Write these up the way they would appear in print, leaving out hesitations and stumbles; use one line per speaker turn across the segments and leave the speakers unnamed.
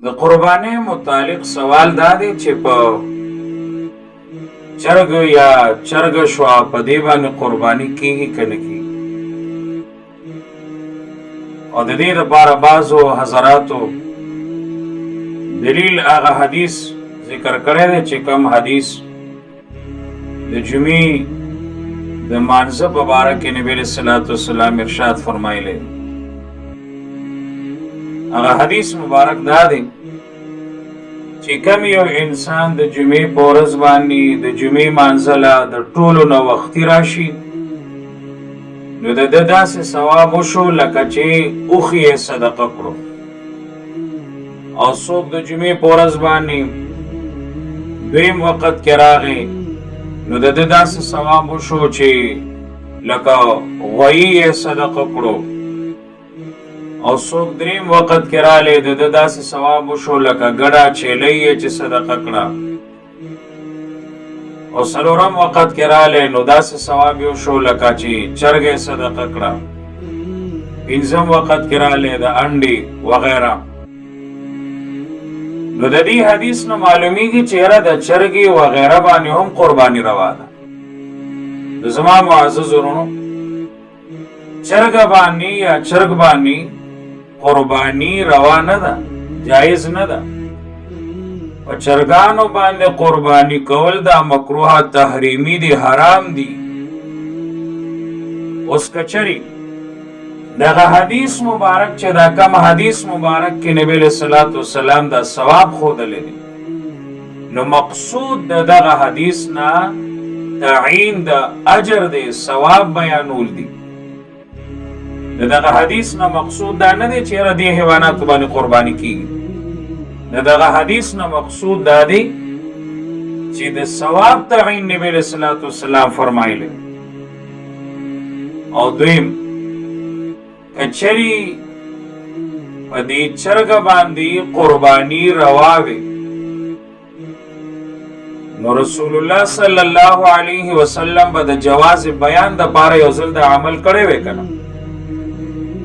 د قربانۍ متعلق سوال دا دی چې په چرګ یا چرګ شوا په دې باندې قرباني کیږي که نه کیږي. او د دې دپاره بعضو حضراتو دلیل هغه حدیث ذکر کړی دی چې کوم حدیث د جمعې د مانځه په باره کې نبي علیه الصلاة والسلام ارشاد فرمایلی. هغه حدیث مبارک دا دی چې کوم یو انسان د جمعې په ورځ باندې د جمعې مانځه له د ټولو نه وختي راشي نو د ده داسې ثواب وشو لکه چې اوښې یې صدقه کړو. او څوک د جمعې په ورځ باندې دویم وخت کې راغی نو د ده داسې ثواب وشو چې لکه غویي یې صدقه کړو. او څوک دریم وخت کې رالی د ده داسې ثواب وشو لکه ګډه چیلۍ یې چې صدقه کړه. او څلورم وخت کې رالی نو داسې ثواب یې وشو لکه چې چرګ یې صدقه کړه. پنځم وخت کې رالی د انډې وغیره. نو د دې حدیث نه معلومیږي چې یاره د چرګې وغیره باندې هم قرباني روا ده. د زما معزز ورونو چرګ باندې یا چرګ باندې قربانی روا نه ده، جایز نه ده. په چرګانو باندې قربانی کول دا مکروه تحریمی دی، حرام دی. اوس کچری دغه حدیث مبارک چې دا کم حدیث مبارک کې نبی علیہ الصلوۃ والسلام دا ثواب ښودلی دی نو مقصود د دغه حدیث نه تعیین د اجر دی، ثواب بیانول دی. دغه حدیث نه مقصود دا نه دی چې یاره دې حیواناتو باندې قرباني کیږي. دغه حدیث نه مقصود دا دی چې د ثواب تعیین نبی علیہ الصلوۃ والسلام فرمایلی. او دویم کچری په دې چرګ باندې قربانی روا وي نو رسول الله صلی الله علیه وسلم به د جواز بیان د پاره یو ځل د عمل کړی وی کنه،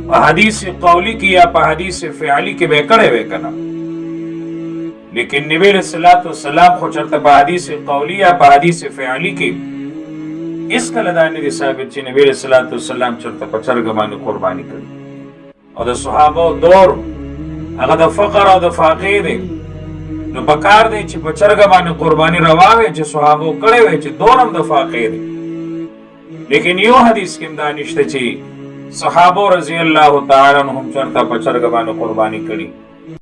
په حدیث قولی کې یا په حدیث فعلی کې به کړی وی کنه. لیکن نبی علیہ الصلوۃ والسلام خو چرته په حدیث قولی یا په حدیث فعلی کې اس کله دا نه ثابت چې نبی علیہ الصلوۃ والسلام چرته په چرګ باندې قربانی کړي. او د صحابه دور هغه د فقر او د فاقې دی نو پکار دی چې په چرګ باندې قربانی روا وي چې صحابه کړي وي چې دورم د فاقې دی. لیکن یو حدیث کې دا نشته چې صحابه رضی الله تعالی عنهم چرته په چرګ باندې قربانی کړي.